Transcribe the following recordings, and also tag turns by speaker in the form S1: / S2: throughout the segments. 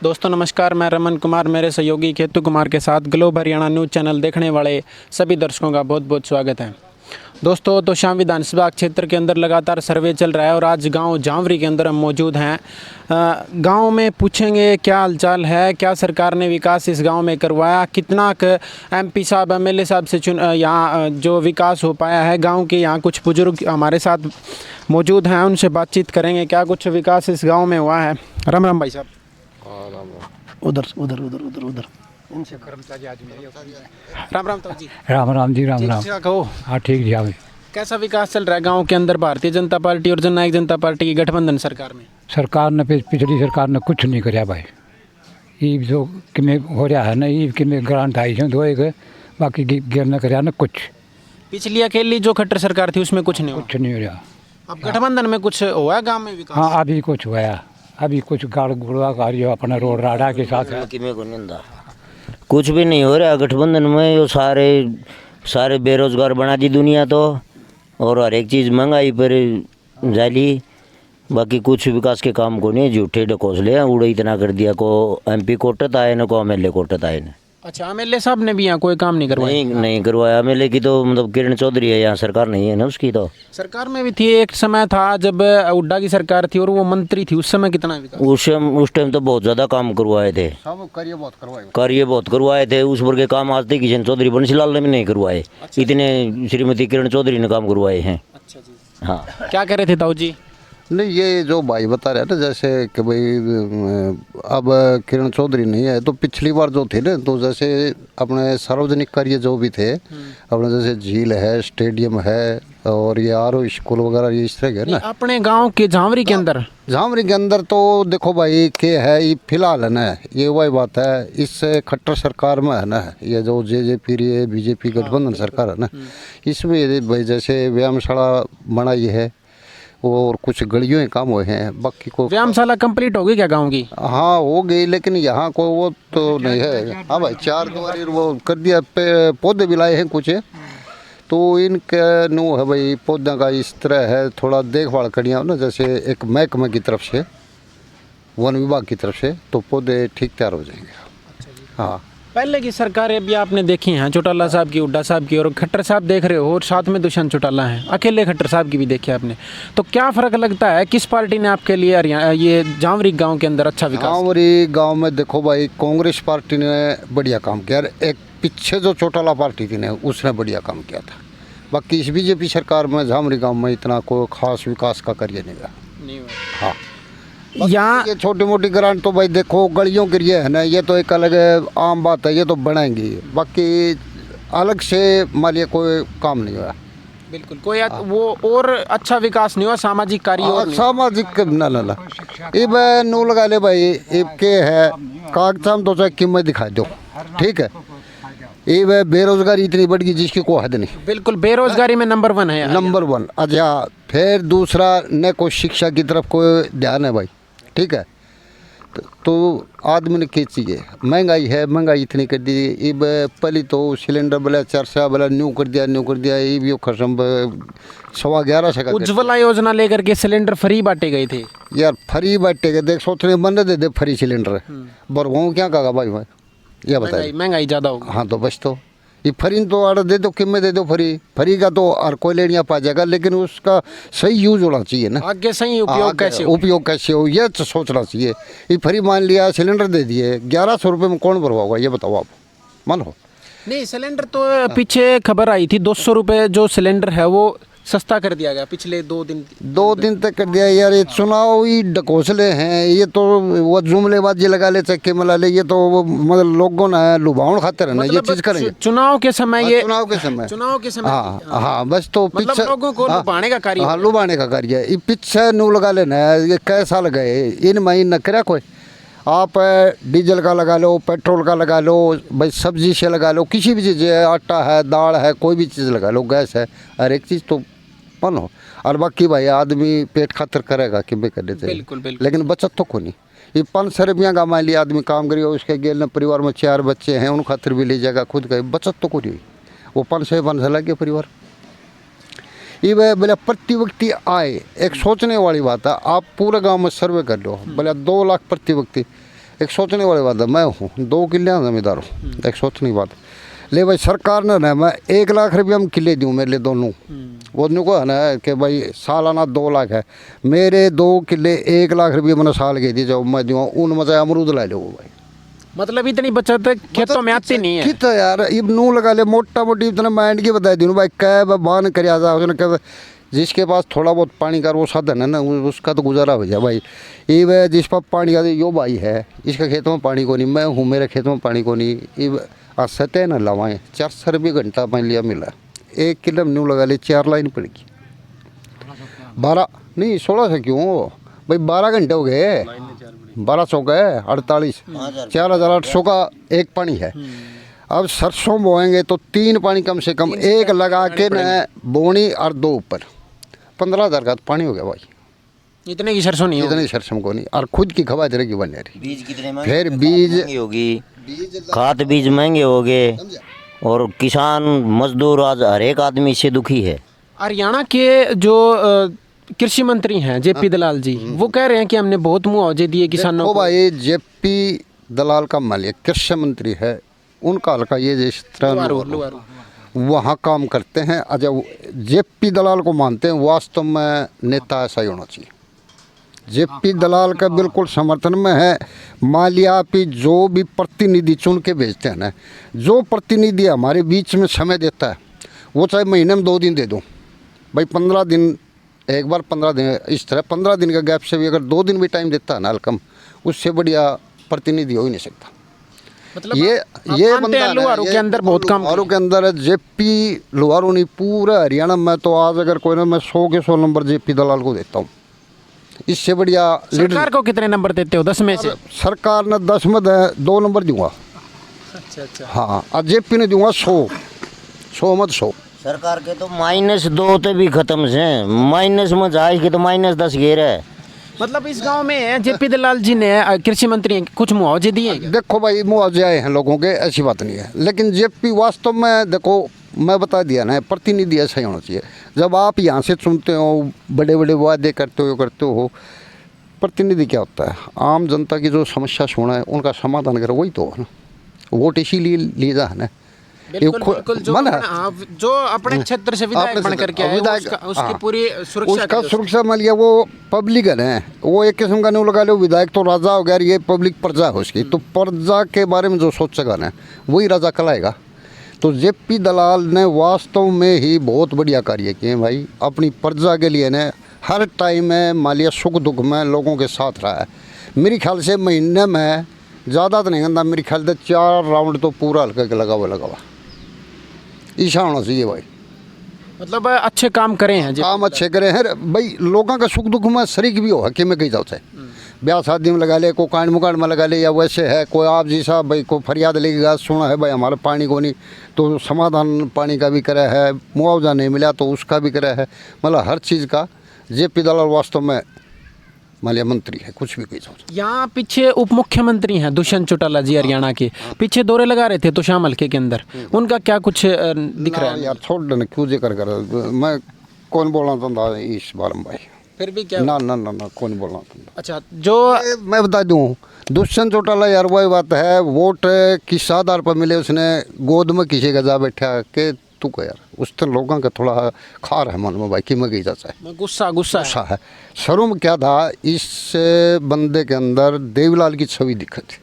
S1: दोस्तों नमस्कार, मैं रमन कुमार मेरे सहयोगी केतु कुमार के साथ ग्लोब हरियाणा न्यूज़ चैनल देखने वाले सभी दर्शकों का बहुत बहुत स्वागत है। दोस्तों तो शाम विधानसभा क्षेत्र के अंदर लगातार सर्वे चल रहा है और आज गांव जावरी के अंदर हम मौजूद हैं। गांव में पूछेंगे क्या हालचाल है, क्या सरकार ने विकास इस गांव में करवाया, कितना एमपी साहब एमएलए साहब से यहाँ जो विकास हो पाया है। गांव के यहाँ कुछ बुजुर्ग हमारे साथ मौजूद हैं, उनसे बातचीत करेंगे क्या कुछ विकास इस गाँव में हुआ है। राम राम भाई साहब। उधर उधर उधर उधर उधर इनसे कर्मचारी आदमी। राम राम जी।
S2: राम राम जी। राम राम।
S1: कहो।
S2: हाँ ठीक जी। अभी
S1: कैसा विकास चल रहा है गांव के अंदर भारतीय जनता पार्टी और जननायक जनता पार्टी की गठबंधन सरकार में?
S2: सरकार ने पिछली सरकार ने कुछ नहीं कराया भाई। ये जो किमें हो रहा है ना, ये किमें ग्रांट आई है दो एक, बाकी गिर न कराया ना कुछ।
S1: पिछली अकेली जो खट्टर सरकार थी उसमें कुछ नहीं हुआ।
S2: कुछ नहीं हो रहा।
S1: अब गठबंधन में कुछ हुआ गांव में विकास?
S2: हाँ अभी कुछ हुआ, अभी कुछ गाड़ गुड़वा कार्य अपना रोड राडा के साथ है।
S3: कुछ भी नहीं हो रहा गठबंधन में। ये सारे बेरोजगार बना दी दुनिया तो, और हर एक चीज़ महंगाई पर जाली। बाकी कुछ विकास के काम को नहीं, झूठे ढकोसले उड़े इतना कर दिया को एमपी कोटत आए न को एमएलए कोटत आए न।
S1: अच्छा, एमएलए साहब ने भी यहाँ कोई काम नहीं करवाया?
S3: नहीं करवाया। एमएलए की तो मतलब किरण चौधरी है, यहाँ सरकार नहीं है ना उसकी। तो
S1: सरकार में भी थी, एक समय था जब हुड्डा की सरकार थी और वो मंत्री थी, उस समय कितना विकास?
S3: उस टाइम तो बहुत ज़्यादा काम करवाए थे, कार्य बहुत करवाए थे। उस वर्ग के काम आज तक किशन चौधरी बंसीलाल ने भी नहीं करवाए।
S1: अच्छा।
S3: इतने श्रीमती किरण चौधरी ने काम करवाए हैं।
S1: अच्छा जी।
S3: हाँ
S1: क्या कह रहे थे ताऊ जी?
S4: नहीं, ये जो भाई बता रहे हैं ना, जैसे कि भाई अब किरण चौधरी नहीं है तो पिछली बार जो थे ना, तो जैसे अपने सार्वजनिक कार्य जो भी थे अपने, जैसे झील है, स्टेडियम है और ये आरओ स्कूल वगैरह, ये इस तरह के ना
S1: अपने गांव के झांवरी के अंदर।
S4: झांवरी के अंदर तो देखो भाई के है, ये फिलहाल है ना, ये वही बात है, इस खट्टर सरकार में है ना, ये जो जेजेपी ये बीजेपी गठबंधन सरकार है ना, इसमें भाई जैसे व्यायामशाला बनाई है और कुछ गलियों के काम हुए हैं। बाकी को
S1: व्यायामशाला कंप्लीट होगी क्या गांव की?
S4: हाँ हो गई, लेकिन यहाँ को वो तो नहीं है। हाँ भाई, 4 द्वारी वो कर दिया, पौधे भी लाए हैं कुछ, तो इनके नो है भाई पौधों का इस तरह है, थोड़ा देखभाल करिए ना, जैसे एक महकमे की तरफ से, वन विभाग की तरफ से, तो पौधे ठीक तैयार हो जाएंगे। हाँ,
S1: पहले की सरकारें भी आपने देखी हैं, चौटाला साहब की, हुड्डा साहब की, और खट्टर साहब देख रहे हो, और साथ में दुष्यंत चौटाला हैं, अकेले खट्टर साहब की भी देखी आपने। तो क्या फ़र्क लगता है, किस पार्टी ने आपके लिए ये जावरी गांव के अंदर अच्छा विकास?
S4: जावरी गांव में देखो भाई, कांग्रेस पार्टी ने बढ़िया काम किया। एक पीछे जो चौटाला पार्टी थी ना, उसने बढ़िया काम किया था। बाकी इस बीजेपी सरकार में जावरी गाँव में इतना कोई खास विकास का कार्य नहीं हुआ। हाँ,
S1: यहाँ
S4: ये छोटी मोटी ग्रांट तो भाई देखो गलियों के लिए है ना, ये तो एक अलग आम बात है, ये तो बनाएंगी। बाकी अलग से मान लिया कोई काम नहीं हुआ।
S1: बिल्कुल कोई वो और अच्छा विकास नहीं हुआ, सामाजिक कार्य और नहीं।
S4: सामाजिक ना इब नू लगा ले भाई, इब के है कागजाम तो चाहे कीमत दिखा दो, ठीक है। ये बेरोजगारी इतनी बढ़ गई जिसकी कोई हद नहीं।
S1: बिल्कुल बेरोजगारी में नंबर 1 है,
S4: नंबर 1। अच्छा, फिर दूसरा न कोई शिक्षा की तरफ कोई ध्यान है भाई, ठीक है। तो आदमी ने क्या चाहिए, महंगाई है, महंगाई इतनी कर दी। इब पहले तो सिलेंडर बोला 400 बोला, न्यू कर दिया। ये भी खसम 11.25 का।
S1: उज्ज्वला योजना लेकर के सिलेंडर फ्री बांटे गए थे
S4: यार, फ्री बांटे गए, देख सोचने बंद दे फ्री सिलेंडर, बरगों क्या कहा भाई भाई, ये बताइए।
S1: महंगाई ज़्यादा होगी।
S4: हाँ, तो बस तो ये फ्री तो ऑर्डर दे दो, कीमत दे दो, फ्री का तो हर कोई लेनिया पा जाएगा, लेकिन उसका सही यूज होना चाहिए ना।
S1: आगे सही उपयोग
S4: कैसे हो ये तो सोचना चाहिए। ये फ्री मान लिया, सिलेंडर दे दिए, 1100 रुपये में कौन भरवाओगा, ये बताओ आप, मानो।
S1: नहीं, सिलेंडर तो पीछे खबर आई थी 200 रुपये जो सिलेंडर है वो सस्ता कर दिया गया पिछले 2 दिन
S4: तक कर दिया। यार ये चुनाव ही ढकोसले हैं, ये तो वो जुमलेबाजी लगा ले, चक्के मिला ले, ये तो मतलब लोगों ने लुभावन खातिर है ना, ये चीज करेंगे
S1: चुनाव के समय। ये
S4: चुनाव के समय हाँ बस तो
S1: पीछे लोगों को लुभाने का कार्य।
S4: हाँ, लुभाने का कार्य है। ये पीछे नू लगा लेना, ये कई साल गए, इन महीने न करा कोई। आप डीजल का लगा लो, पेट्रोल का लगा लो, भाई सब्जी से लगा लो, किसी भी चीज़ है, आटा है, दाल है, कोई भी चीज़ लगा लो, गैस है, हर एक चीज़ तो मानो। और बाकी भाई आदमी पेट खातर करेगा कि मैं कर देते,
S1: बिल्कुल।
S4: लेकिन बचत तो को नहीं। ये 500 रुपया का मान लिया आदमी काम करेगा, उसके गेल परिवार में 4 बच्चे हैं, उन खातिर भी ले जाएगा, खुद का बचत तो को नहीं हुई। वो 500 लग गया परिवार। ये बोले प्रति व्यक्ति आए, एक सोचने वाली बात है। आप पूरे गांव में सर्वे कर लो, बोले 2 लाख प्रति व्यक्ति, एक सोचने वाली बात है, मैं हूँ 2 किले जमींदार हूँ, एक सोचने की बात ले भाई सरकार ने ना मैं 1 लाख रुपये हम किले दूँ मेरे लिए दोनों, वो को है ना कि भाई सालाना 2 लाख है, मेरे 2 किले 1 लाख रुपये मैंने साल के दिए, जब मैं दूँ उन मजा अमरूद ला लो भाई।
S1: मतलब इतनी बचत खेतों में आती नहीं है।
S4: कितना यार इब नू लगा ले मोटा मोटी इतना माइंड की बता दूँ भाई, कैब बान कर उसने कह जिसके पास थोड़ा बहुत पानी का वो साधन है ना उसका तो गुजारा हो जाए भाई। ये वह जिस पर पानी का यो भाई है इसका खेतों में पानी को नहीं, मैं हूँ मेरे खेतों में पानी को नहीं, ये सतह न लवाएँ 400 रुपये घंटा पानी लिया मिला, 1 किलो में न्यू लगा ले 4 लाइन पड़ेगी, 12 नहीं 16 से क्यों भाई, 12 घंटे हो गए, 1200 गए 48, 4800 का एक पानी है। अब सरसों बोएंगे तो 3 पानी कम से कम, 1 लगा के न बोनी और 2 ऊपर, 15,000 का पानी हो गया भाई।
S1: इतने की सरसों नहीं
S4: इतने सरसों को नहीं, और खुद की खबा तरह की बन रही।
S3: बीज कितने
S4: फिर बीज
S3: महंगी होगी, खाद बीज महंगे हो गए, और किसान मजदूर आज हर एक आदमी इससे दुखी है।
S1: हरियाणा के जो कृषि मंत्री हैं जेपी दलाल जी, वो कह रहे हैं कि हमने बहुत मुआवजे दिए किसानों
S4: देखो
S1: को।
S4: भाई जेपी दलाल का मालिक कृषि मंत्री है, उनका हल्का ये जिस तरह वहाँ काम करते हैं, अजय जेपी दलाल को मानते हैं, वास्तव में नेता ऐसा ही होना चाहिए। जेपी दलाल का बिल्कुल समर्थन में है। मालिया पे जो भी प्रतिनिधि चुन के भेजते हैं ना, जो प्रतिनिधि हमारे बीच में समय देता है, वो चाहे महीने में 2 दिन दे दूँ भाई, 15 दिन एक बार, 15 दिन इस तरह 15 दिन का गैप से भी अगर 2 दिन भी टाइम देता है ना हल्कम, उससे बढ़िया प्रतिनिधि हो ही नहीं सकता।
S1: मतलब
S4: ये
S1: मानते हैं लुहारू के अंदर बहुत काम
S4: लुहारू के अंदर है, जेपी लुहारू नहीं पूरा हरियाणा में तो आज अगर कोई ना, मैं 100 के 100 नंबर जेपी दलाल को देता हूँ। इससे बढ़िया
S1: सरकार को कितने नंबर देते हो 10 में से?
S4: सरकार ने 10 में 2 नंबर दूंगा।
S1: अच्छा।
S4: हाँ, और जेपी ने दूंगा 100 मत 100।
S3: सरकार के तो -2 ते भी खत्म से, माइनस में जाए के तो -10 घेर है।
S1: मतलब इस गांव में जेपी दलाल जी ने कृषि मंत्री कुछ मुआवजे दिए क्या?
S4: देखो भाई मुआवजे आए हैं लोगों के, ऐसी बात नहीं है, लेकिन जेपी वास्तव में देखो मैं बता दिया ना, प्रतिनिधि ऐसा ही होना चाहिए। जब आप यहाँ से सुनते हो बड़े बड़े वादे करते हो, प्रतिनिधि क्या होता है? आम जनता की जो समस्या सुना है उनका समाधान करे, वही तो है ना। वोट इसीलिए लिए जा है ना,
S1: बिल्कुल जो अपने क्षेत्र से विधायक बन करके आए, उसकी पूरी
S4: उसका सुरक्षा मान लिया, वो पब्लिक है, वो एक किस्म का नहीं लगा लो, विधायक तो राजा हो गया, ये पब्लिक प्रजा है उसकी, तो प्रजा के बारे में जो सोचेगा ना वही राजा कहलाएगा। तो जेपी दलाल ने वास्तव में ही बहुत बढ़िया कार्य किए भाई, अपनी प्रजा के लिए ने हर टाइम में मान लिया सुख दुख में लोगों के साथ रहा है। मेरे ख्याल से महीने में ज़्यादा तो नहीं कहता, मेरे ख्याल से 4 राउंड तो पूरा हल्का के लगा हुआ ईशा होना चाहिए भाई।
S1: मतलब अच्छे काम करे हैं जी,
S4: काम अच्छे करे हैं भाई, लोगों का सुख दुख में शरीक भी हो, हकी में कही जाओ से ब्याह शादी में लगा ले, कोई कांड मुकांड में लगा ले, या वैसे है कोई आप जी साहब भाई को फरियाद लेगी सुना है भाई हमारा पानी को नहीं, तो समाधान पानी का भी करे है, मुआवजा नहीं मिला तो उसका भी करे है, मतलब हर चीज़ का जेपी दलाल वास्तव में मालिया मंत्री है, कुछ भी कही जाओ।
S1: यहाँ पीछे उप मुख्यमंत्री हैं दुष्यंत चौटाला जी हरियाणा के, पीछे दौरे लगा रहे थे तो शाम हल्के के अंदर, उनका क्या कुछ दिख रहा है?
S4: यार छोड़ देना, क्यों जिक्र कर, मैं कौन बोलना चाहता इस बारे में भाई,
S1: फिर भी क्या?
S4: ना ना ना ना कौन बोलना चाहता।
S1: अच्छा, जो
S4: मैं बता दूं, दुष्यंत चौटाला यार वही बात है, वोट किस आधार पर मिले, उसने गोद में किसी का जा बैठा के तू को यार, उस तो लोगों का थोड़ा खार है मन में भाई, कि मैं गई जाता है, गुस्सा है। शुरू में क्या था, इस बंदे के अंदर देवीलाल की छवि दिखी थी।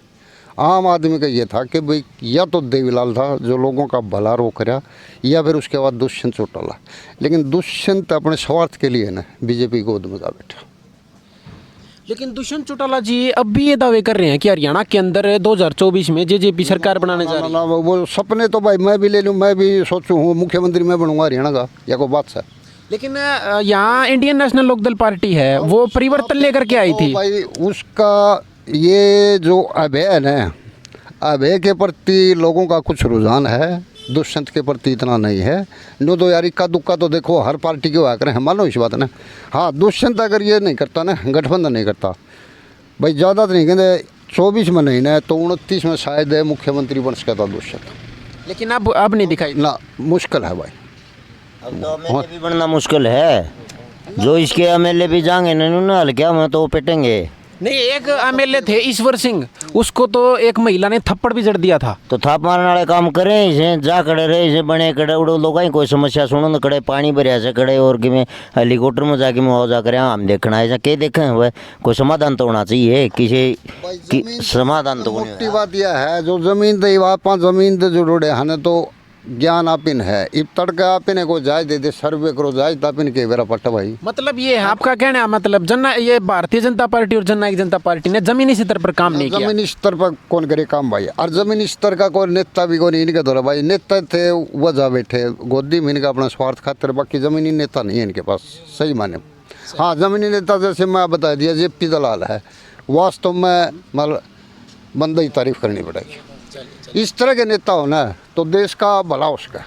S4: आम आदमी का ये था कि भाई या तो देवीलाल था जो लोगों का भला रोक रहा, या फिर उसके बाद दुष्यंत चौटाला। लेकिन दुष्यंत अपने स्वार्थ के लिए ना बीजेपी गोद में जा बैठा।
S1: लेकिन दुष्यंत चौटाला जी अब भी ये दावे कर रहे हैं कि हरियाणा के अंदर 2024 में जेजेपी सरकार बनाने जा रही है।
S4: वो सपने तो भाई मैं भी ले लूँ, मैं भी सोचूँ हूँ मुख्यमंत्री मैं बनूंगा हरियाणा का, या कोई बात है।
S1: लेकिन यहाँ इंडियन नेशनल लोकदल पार्टी है, वो परिवर्तन लेकर के आई थी
S4: भाई। उसका ये जो अभय है, अभय के प्रति लोगों का कुछ रुझान है, दुष्यंत के प्रति इतना नहीं है। नो तो यार इक्का दुक्का तो देखो हर पार्टी के हुआ करें, मानो इस बात ना। हाँ, दुष्यंत अगर ये नहीं करता ना, गठबंधन नहीं करता भाई, ज़्यादा तो नहीं कहते 24 में नहीं ना तो 29 में शायद मुख्यमंत्री बन सकता दुष्यंत।
S1: लेकिन अब नहीं दिखाई
S4: ना, मुश्किल है भाई।
S3: अब तो एमएलए भी बनना मुश्किल है, जो इसके एमएलए भी जाएंगे ना हल्के में तो वो पिटेंगे।
S1: नहीं, एक एमएलए थे ईश्वर सिंह, उसको तो एक महिला ने थप्पड़ भी जड़ दिया था।
S3: तो थाप मारने वाले काम करे इसे जा खड़े रहे इसे बने खड़े उड़ो लोग कोई समस्या सुनो तो खड़े पानी भरिया से खड़े और कि मैं हेलीकॉप्टर में जाके मुआवजा करें हम देखना है क्या देखें हुए कोई समाधान तो होना चाहिए किसी की समाधान तो होने
S4: मोटी बात यह है जो जमीन दे वापा जमीन दे जो रोडे हने तो ज्ञान आपिन है इब तड़का आपिन को जाय दे दे सर्वे करो जाय तापिन के बेरा पट्टा भाई
S1: मतलब ये है आपका कहना है, मतलब ये भारतीय जनता पार्टी और जननायक जनता पार्टी ने जमीनी स्तर पर काम नहीं किया।
S4: जमीनी स्तर पर कौन करे काम भाई और जमीनी स्तर का कोई नेता भी कोई इनके द्वारा भाई नेता थे वजह बैठे गोदी में इनका अपना स्वार्थ खातिर बाकी जमीनी नेता नहीं है इनके पास सही माने। हाँ जमीनी नेता जैसे मैं बता दिया जेपी दलाल है वास्तव में मतलब बंदा ही तारीफ करनी पड़ेगी। इस तरह के नेता हो ना तो देश का भला उसका।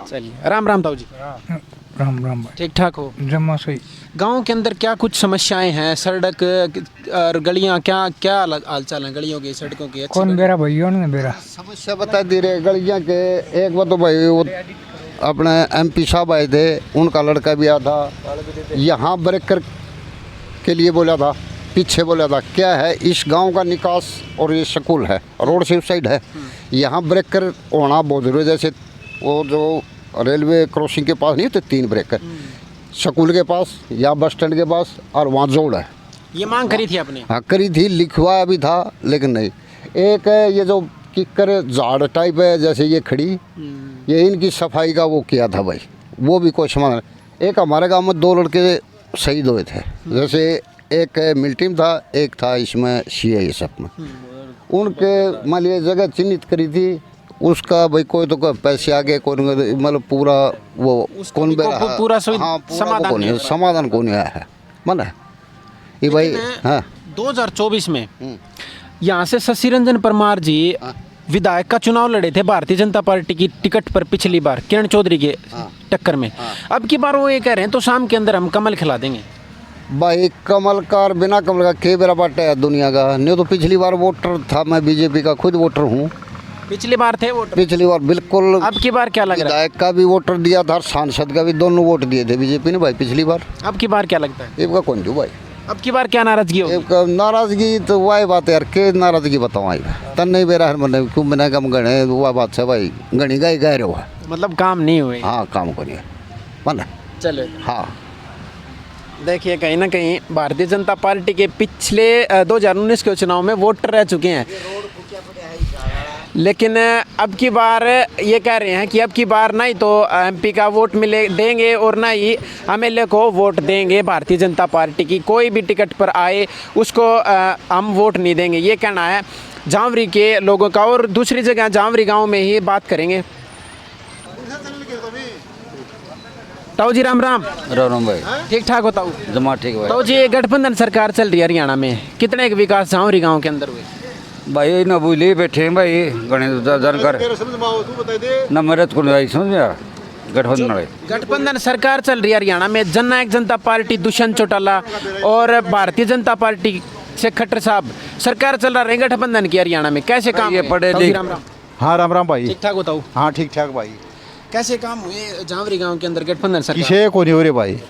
S1: चलिए राम राम ताऊ जी।
S5: राम राम भाई
S1: ठीक ठाक हो?
S5: जमा सही।
S1: गांव के अंदर क्या कुछ समस्याएं हैं, सड़क और गलियां, क्या क्या हाल चाल है गलियों की सड़कों की? अच्छी
S5: कौन बेरा भैया ने बेरा
S4: समस्या बता दी रहे गलियाँ के। एक बार तो भाई वो अपने MP साहब आए थे उनका लड़का भी आया था यहाँ ब्रेकर के लिए बोला था पीछे बोला था क्या है इस गांव का निकास और ये स्कूल है रोड से उस साइड है यहाँ ब्रेकर होना बहुत जरूरी है। जैसे वो जो रेलवे क्रॉसिंग के पास नहीं होते 3 ब्रेकर स्कूल के पास या बस स्टैंड के पास और वहाँ जोड़ है।
S1: ये मांग करी थी आपने?
S4: हाँ करी थी लिखवाया भी था लेकिन नहीं। एक है ये जो किकर झाड़ टाइप है जैसे ये खड़ी ये इनकी सफाई का वो किया था भाई वो भी कोई समाधान। एक हमारे गांव में 2 लड़के शहीद हुए थे जैसे एक मिलिट्री था एक था इसमें CISF में उनके मान लिया जगह चिन्हित करी थी उसका भाई कोई तो कोई पैसे आगे कोई मतलब पूरा वो कौन बेरा
S1: पूरा
S4: समाधान कौन आया है माना ये भाई। हाँ
S1: 2024 में यहाँ से शशि रंजन परमार जी विधायक का चुनाव लड़े थे भारतीय जनता पार्टी की टिकट पर पिछली बार किरण चौधरी के टक्कर में। अब की बार वो ये कह रहे हैं तो शाम के अंदर हम कमल खिला देंगे।
S4: भाई कमल का और बिना कमल का के बेरा बाटा है दुनिया का। नहीं तो पिछली बार वोटर था मैं बीजेपी का खुद वोटर हूँ।
S1: पिछली बार थे वोटर?
S4: पिछली बार बिल्कुल।
S1: अब की बार क्या लग रहा है?
S4: विधायक का भी वोटर दिया था और सांसद का भी दोनों वोट दिए थे बीजेपी ने भाई पिछली बार।
S1: अब की बार क्या लगता है?
S4: एक का कौन जो भाई
S1: अब की बार क्या नाराजगी होगी?
S4: एक नाराजगी तो वही बात है यार के नाराजगी बताओ आई तन नहीं बेरा हर मन क्यों बिना कम गणे वह बात है भाई गणी गाय गए रहो
S1: मतलब काम नहीं हुए।
S4: हाँ काम करिए मन
S1: चलो
S4: हाँ।
S1: देखिए कहीं ना कहीं भारतीय जनता पार्टी के पिछले 2019 के चुनाव में वोट रह चुके हैं लेकिन अब की बार ये कह रहे हैं कि अब की बार ना ही तो MP का वोट मिले देंगे और ना ही MLA को वोट देंगे भारतीय जनता पार्टी की। कोई भी टिकट पर आए उसको हम वोट नहीं देंगे ये कहना है जावरी के लोगों का। और दूसरी जगह जावरी गांव में ही बात करेंगे। ताऊ जी राम राम।
S6: राम भाई
S1: ठीक ठाक होता हूँ?
S6: जमा ठीक भाई।
S1: ताऊ जी ये गठबंधन सरकार चल रही है हरियाणा में, कितने के विकास जावरी गांव के अंदर हुए?
S6: भाई न बोले बैठे हैं भाई गणेश जानकार न मेरे को नहीं समझ यार गठबंधन वाले।
S1: गठबंधन सरकार चल रही है हरियाणा में, जननायक जनता पार्टी दुष्यंत चौटाला और भारतीय जनता पार्टी से खट्टर साहब सरकार चल रहा है गठबंधन की हरियाणा में। कैसे काम
S6: ये
S1: हुए?
S6: पढ़े
S1: ताऊ जी
S6: लिख-
S1: राम राम।
S7: हाँ राम राम भाई।
S1: ठीक ठाक होता हूँ?
S7: हाँ ठीक ठाक भाई।
S1: कैसे काम हुए जावरी गांव के अंदर गठबंधन सरकार?
S7: किसे को नहीं हो रहे भाई।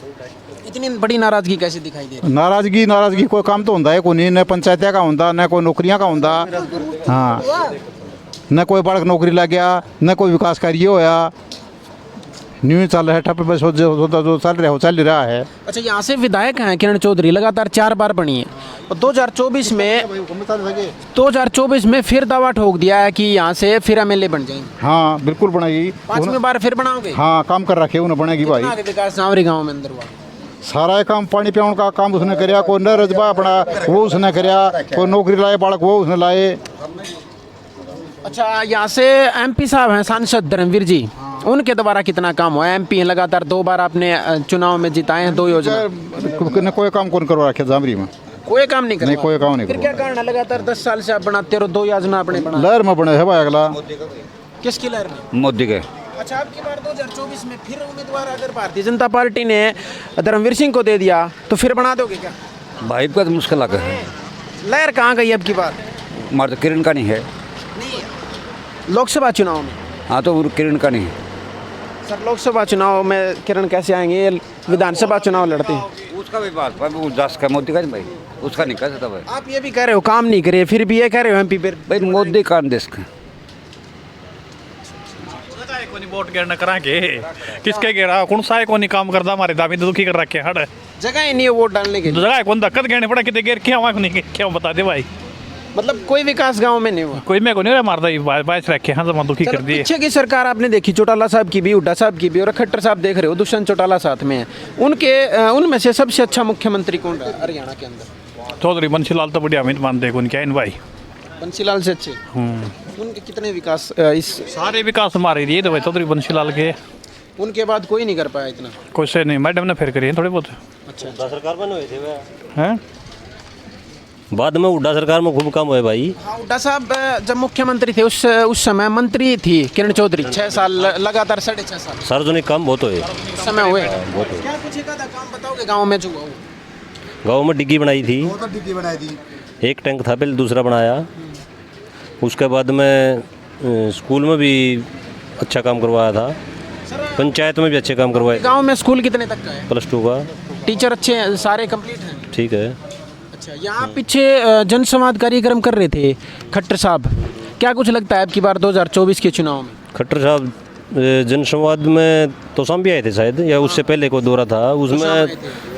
S1: इतनी बड़ी नाराजगी कैसे दिखाई दे रही?
S7: नाराजगी कोई काम तो होता है को नहीं न पंचायत का होता न कोई नौकरियां का होता। हाँ न कोई बड़क नौकरी लग गया न कोई विकास कार्य होया न्यू चल रहा है ठप्पे पे जो चल रहा है।
S1: अच्छा यहाँ से विधायक हैं किरण चौधरी लगातार 4 बार बनी है और 2024 में फिर दावा ठोक दिया है कि यहाँ से फिर MLA बन जाएंगे।
S7: हाँ बिल्कुल बनाएगी।
S1: 5वीं बार फिर बनाओगे?
S7: हाँ काम कर रखे उन्हें बनेगी भाई।
S1: कितना विकास जावरी गांव में अंदर हुआ?
S7: सारा काम पानी पियाने का काम उसने कराया कोई न रजबा अपना वो उसने कराया कोई नौकरी लाए बालक वो उसने लाए।
S1: अच्छा यहाँ से MP साहब हैं सांसद धर्मवीर जी, उनके द्वारा कितना काम हुआ है? MP हैं लगातार 2 बार आपने चुनाव में जिताए हैं 2 योजना।
S7: न कोई काम कौन करवा रखे जामरी में
S1: कोई काम नहीं
S7: नहीं
S1: करवा?
S7: कोई काम नहीं
S1: फिर क्या
S7: करवा।
S1: कारण है लगातार 10 साल से आप बनाते हो 2 योजना आपने बना?
S7: लहर में बने है भाई अगला
S1: किसकी लहर में?
S6: मोदी के।
S1: अच्छा आपकी बार 2024 में फिर उम्मीदवार अगर भारतीय जनता पार्टी ने धर्मवीर सिंह को दे दिया तो फिर बना दोगे क्या?
S6: भाई का तो मुश्किल लगा है।
S1: लहर कहाँ गई अब की बार?
S6: हमारे तो किरण का नहीं है।
S1: लोकसभा चुनाव में?
S6: हाँ तो वो किरण का नहीं है।
S1: सर लोकसभा चुनाव में किरण कैसे आएंगे? ये विधानसभा चुनाव लड़ते हैं।
S6: उसका भी बात भाई वो 10 का मोदी का नहीं भाई, उसका नहीं कह सकता भाई।
S1: आप ये भी कह रहे हो काम नहीं करे, फिर भी ये कह रहे हो एमपी फिर
S6: भाई मोदी का देश का
S8: कोनी वोट गिरना करांगे किसके गिरा कौन सा है कोनी काम करदा हमारे दामी तो दुखी कर रखे हट
S1: जगह ही नहीं है वोट डालने के लिए।
S8: जगह कौन धक्कत गिरने पड़ा कितने गिर क्या हुआ नहीं क्या बता दे भाई।
S1: मतलब कोई विकास गांव में नहीं हुआ।
S8: कोई मैं को नहीं मारदा बाइस रखे हैं जमा दुखी कर
S1: चलो,
S8: दिए।
S1: पीछे की सरकार आपने देखी, चौटाला साहब की भी, हुड्डा साहब की भी, और खट्टर साहब देख रहे हो, दुष्यंत चौटाला साथ में है। उनमें से सबसे अच्छा मुख्यमंत्री कौन रहा हरियाणा के अंदर?
S8: चौधरी बंसीलाल तो बढ़िया अमित मान देखो क्या इन भाई।
S1: बंसीलाल से अच्छे उनके कितने विकास इस
S8: सारे विकास हमारे लिए तो भाई चौधरी बंसीलाल के,
S1: उनके बाद कोई नहीं कर पाया इतना।
S8: कोई से नहीं मैडम ने फिर करिए थोड़े बहुत।
S1: अच्छा
S9: सरकार में हुए थे वह
S8: हैं
S9: बाद में हुड्डा सरकार में खूब काम हुए भाई।
S1: हाँ, हुड्डा साहब जब मुख्यमंत्री थे उस समय मंत्री थी किरण चौधरी, 6 साल लगातार, 6.5 साल
S9: सार्वजनिक काम बहुत हुए।
S1: उस समय हुए। क्या कुछ एक आधा काम बताओगे गाँव में जो हुआ?
S9: गाँव में डिग्गी बनाई थी, एक टैंक था पहले, दूसरा बनाया। उसके बाद में स्कूल में भी अच्छा काम करवाया था, पंचायत में भी अच्छे काम करवाए।
S1: गांव में स्कूल कितने तक का है?
S9: +2 का।
S1: टीचर अच्छे हैं, सारे कंप्लीट हैं?
S9: ठीक है।
S1: अच्छा, यहाँ पीछे जनसंवाद कार्यक्रम कर रहे थे खट्टर साहब, क्या कुछ लगता है अब की बार 2024 के चुनाव में?
S9: खट्टर साहब जनसंवाद में तोसाम भी आए थे शायद, या उससे पहले कोई दौरा था, उसमें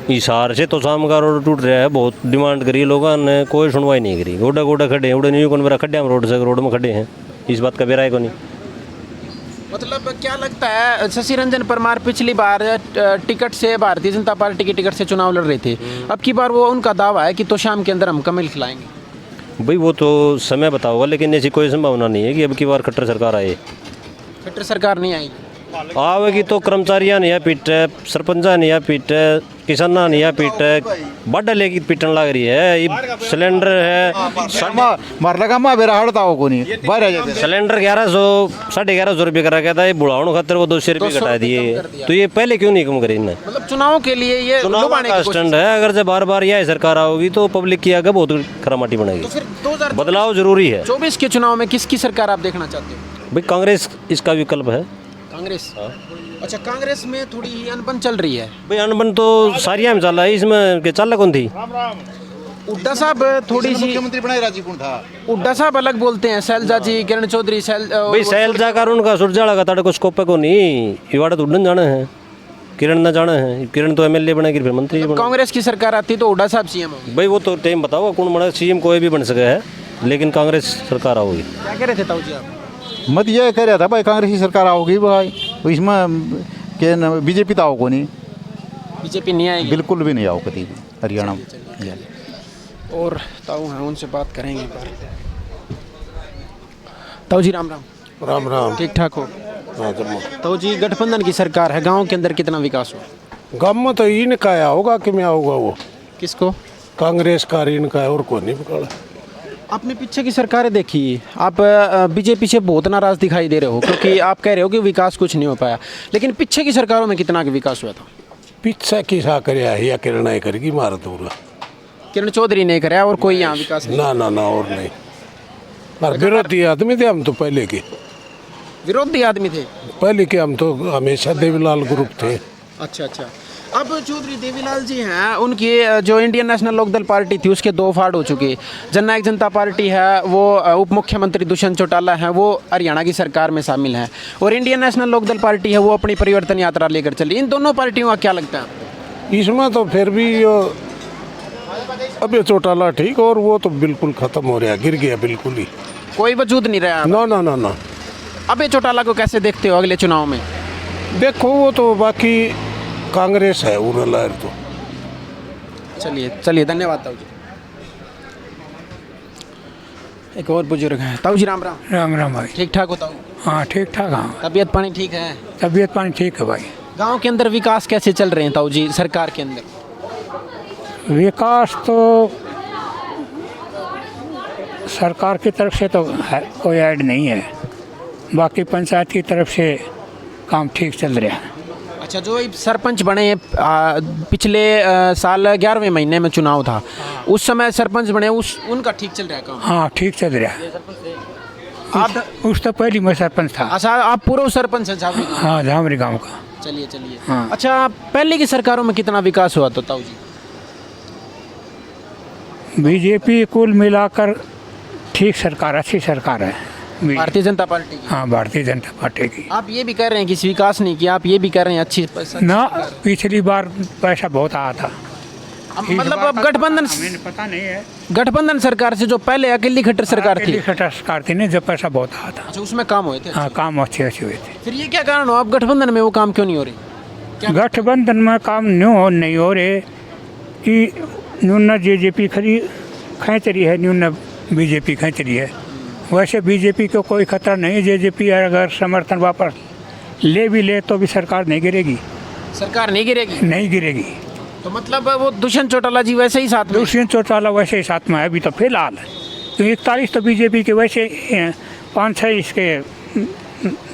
S9: हिसार से तोसाम का रोड टूट रहा है, बहुत डिमांड करी लोगों ने, कोई सुनवाई नहीं करी। गोडा गोडा खड़े हैं, उड़े नहीं कौन मेरा खड्डे हम रोड में खड़े हैं, इस बात का बेरा है को नहीं।
S1: मतलब क्या लगता है, शशि रंजन परमार पिछली बार टिकट से, भारतीय जनता पार्टी की टिकट से चुनाव लड़ रहे थे, अब की बार वो उनका दावा है कि तोशाम के अंदर हम कमल खिलाएंगे।
S9: भाई वो तो समय बताओगा, लेकिन ऐसी कोई संभावना नहीं है कि अब की बार खट्टर सरकार आए।
S1: खट्टर सरकार नहीं आएगी?
S9: आवेगी तो कर्मचारियाँ नहीं पीटे, सरपंचा नहीं पीटे, किसाना नहीं पीटे, बड़ा लेके पीटन लग रही है। ये सिलेंडर है
S7: मार लगा माँ बेरा हड़ता हो को नहीं बाहर आ जाते।
S9: सिलेंडर 1100 1,500 रुपये करा गया था, ये बुढ़ाओं खातर वो 200 रुपये घटा दिए, तो ये पहले क्यों नहीं कम करी इन्हें?
S1: मतलब चुनाव के लिए ये लुभाने की कोशिश।
S9: स्टैंड है, अगर जब बार बार यह सरकार आओगी तो पब्लिक की आगे बहुत खरामाटी
S1: तो
S9: बनेगी।
S1: फिर 2024
S9: बदलाव जरूरी है।
S1: 24 के चुनाव में किसकी सरकार आप देखना चाहते हो?
S9: भाई कांग्रेस इसका विकल्प है।
S1: कांग्रेस? अच्छा, कांग्रेस में थोड़ी ही अनबन चल रही है।
S9: भाई अनबन तो सारिया में चल रहा है, इसमें के चल कौन थी?
S1: हुड्डा साहब थोड़ी सी,
S7: मुख्यमंत्री बनाए राजीव कौन था?
S1: हुड्डा साहब अलग बोलते हैं, शैलजा जी, किरण चौधरी,
S9: भाई शैलजा का उनका सुरजाला का ताड़े को स्कोप है को नहीं, इवाड़ा तो उड़न जाना है, किरण ना जाना है। किरण तो एमएलए बनेगी फिर मंत्री बनेगी।
S1: कांग्रेस की सरकार आती तो हुड्डा साहब सीएम होंगे।
S9: भाई वो तो टाइम बताओ कौन बना, सीएम कोई भी बन सके है, लेकिन कांग्रेस सरकार आओगी।
S1: क्या कह रहे थे ताऊ जी आप?
S7: मत ये कह रहा था भाई कांग्रेस की सरकार आओगी भाई, तो इसमें के बीजेपी तो आओ को नहीं,
S1: बीजेपी नहीं आएगी?
S7: बिल्कुल भी नहीं आओ कभी भी हरियाणा में।
S1: और ताऊ हैं, उनसे बात करेंगे एक बार। ताऊ जी राम राम।
S10: राम राम।
S1: ठीक ठाक हो? ताऊ जी, गठबंधन की सरकार है, गांव के अंदर कितना विकास हुआ?
S10: गाँव में तो इनका आया होगा कि मैं आऊँगा वो
S1: किसको?
S10: कांग्रेस का इनका है और कोई नहीं पकड़ा।
S1: आपने पीछे की सरकारें देखी, आप बीजेपी से बहुत नाराज दिखाई दे रहे हो, क्योंकि आप कह रहे हो कि विकास कुछ नहीं हो पाया, लेकिन पीछे की सरकारों में कितना विकास हुआ था?
S10: पीछे किसा करया है या किरण ही करेगी मारा दूर।
S1: किरण चौधरी ने कराया और कोई यहाँ विकास नहीं?
S10: ना और नहीं, और विरोधी आदमी थे हम तो पहले के।
S1: विरोधी आदमी थे
S10: पहले के, हम तो हमेशा देवीलाल ग्रुप थे।
S1: अच्छा। अब चौधरी देवीलाल जी हैं, उनकी जो इंडियन नेशनल लोकदल पार्टी थी उसके 2 फाड़ हो चुके। जननायक जनता पार्टी है, वो उप मुख्यमंत्री दुष्यंत चौटाला हैं, वो हरियाणा की सरकार में शामिल हैं, और इंडियन नेशनल लोकदल पार्टी है, वो अपनी परिवर्तन यात्रा लेकर चली। इन दोनों पार्टियों का क्या लगता है आपको?
S10: इसमें तो फिर भी अब ये चौटाला ठीक, और वो तो बिल्कुल ख़त्म हो रहा, गिर गया बिल्कुल ही,
S1: कोई वजूद नहीं रहा।
S10: ना।
S1: अब ये चौटाला को कैसे देखते हो अगले चुनाव में?
S10: देखो वो तो बाकी कांग्रेस है उन्हें लहर तो।
S1: चलिए धन्यवाद ताऊ जी। एक और बुजुर्ग हैं, ताऊ जी राम राम।
S5: राम राम भाई।
S1: ठीक ठाक हो ताऊ?
S5: हाँ ठीक ठाक। हाँ
S1: तबीयत पानी ठीक है?
S5: तबीयत पानी ठीक है भाई।
S1: गांव के अंदर विकास कैसे चल रहे हैं ताऊ जी सरकार के अंदर?
S5: विकास तो सरकार की तरफ से तो कोई ऐड नहीं है, बाकी पंचायत की तरफ से काम ठीक चल रहा है।
S1: अच्छा, जो सरपंच बने हैं, पिछले साल 11वें महीने में चुनाव था, उस समय सरपंच बने, उनका ठीक चल रहा है काम?
S5: हाँ ठीक चल रहा है।
S1: आप
S5: उस तो पहली मैं सरपंच था।
S1: अच्छा, आप पूर्व सरपंच हैं झामरी?
S5: हाँ झामरी गाँव का।
S1: चलिए
S5: हाँ।
S1: अच्छा, पहले की सरकारों में कितना विकास हुआ तो ताऊ जी?
S5: बीजेपी कुल मिलाकर ठीक सरकार, अच्छी सरकार है।
S1: भारतीय जनता पार्टी की।
S5: हाँ, भारतीय जनता पार्टी की।
S1: आप ये भी कह रहे हैं कि विकास नहीं किया, आप ये भी कह रहे हैं अच्छी
S5: ना, पिछली बार पैसा बहुत आया था।
S1: मतलब अब गठबंधन,
S5: हमें पता नहीं है।
S1: गठबंधन सरकार से जो पहले अकेली खट्टर सरकार थी,
S5: अकेली खट्टर सरकार थी ना, जब पैसा बहुत आया था।
S1: अच्छा, उसमें काम हुए थे।
S5: हाँ, काम अच्छे अच्छे हुए थे।
S1: फिर ये क्या कारण हो, अब गठबंधन में वो काम क्यों नहीं हो रही?
S5: गठबंधन में काम नहीं हो रहे कि न्यून जेजेपी खींच रही है, न्यून बीजेपी खींच रही है। वैसे बीजेपी को कोई खतरा नहीं है। जेजेपी अगर समर्थन वापस ले भी ले तो भी सरकार नहीं गिरेगी।
S1: सरकार नहीं गिरेगी?
S5: नहीं गिरेगी।
S1: तो मतलब वो दुष्यंत चौटाला जी वैसे ही साथ में?
S5: दुष्यंत चौटाला वैसे ही साथ में है अभी तो फिलहाल। तो 41 तो बीजेपी के वैसे 5-6 इसके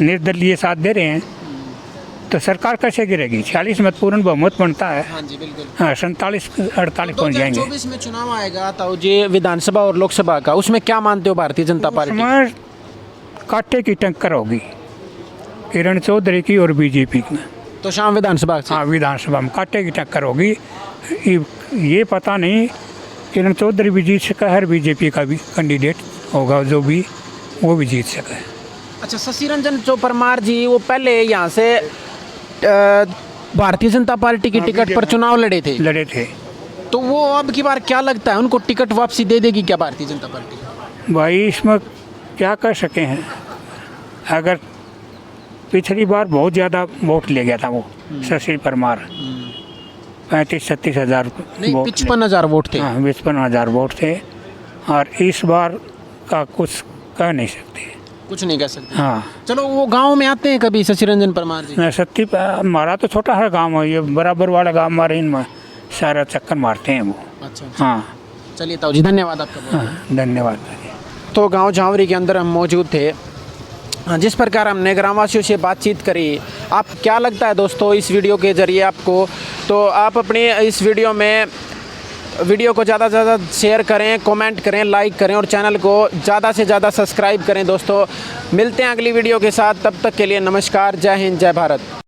S5: निर्दलीय साथ दे रहे हैं, तो सरकार कैसे गिरेगी? 46 में पूर्ण बहुमत बनता है।
S1: हाँ जी, बिल्कुल।
S5: हाँ, 47-48 पहुँच जाएंगे।
S1: 2024 में चुनाव आएगा तो ये विधानसभा और लोकसभा का, उसमें क्या मानते हो भारतीय जनता पार्टी?
S5: उसमें कांटे की टक्कर होगी किरण चौधरी की और बीजेपी की।
S1: तो शाम विधानसभा से?
S5: हाँ, विधानसभा में कांटे की टक्कर होगी। ये पता नहीं किरण चौधरी भी जीत सका है, बीजेपी का भी कैंडिडेट होगा जो भी, वो भी जीत सका है।
S1: अच्छा, शशि रंजन जो परमार जी, वो पहले यहाँ से भारतीय जनता पार्टी की टिकट पर चुनाव लड़े थे, तो वो अब की बार क्या लगता है, उनको टिकट वापसी दे देगी क्या भारतीय जनता पार्टी?
S5: भाई इसमें क्या कर सके हैं, अगर पिछली बार बहुत ज़्यादा वोट ले गया था वो शशि परमार, 35-36 हज़ार,
S1: नहीं 55,000 वोट थे।
S5: हाँ, 55,000 वोट थे। और इस बार का कुछ कह नहीं सकते,
S1: कुछ नहीं कह सकते।
S5: हाँ।
S1: चलो, वो गांव में आते हैं कभी शशि रंजन परमार जी?
S5: नहीं, सत्ती हमारा तो छोटा है गांव है, ये बराबर वाला गांव हमारे, इनमें सारा चक्कर मारते हैं वो।
S1: अच्छा,
S5: हाँ।
S1: चलिए ताऊ जी, धन्यवाद आपका।
S5: हाँ, धन्यवाद।
S1: तो गांव झांवरी के अंदर हम मौजूद थे। जिस प्रकार हमने ग्रामवासियों से बातचीत करी, आप क्या लगता है दोस्तों इस वीडियो के ज़रिए आपको? तो आप अपनी इस वीडियो को ज़्यादा से ज़्यादा शेयर करें, कमेंट करें, लाइक करें और चैनल को ज़्यादा से ज़्यादा सब्सक्राइब करें दोस्तों। मिलते हैं अगली वीडियो के साथ, तब तक के लिए नमस्कार, जय हिंद, जय भारत।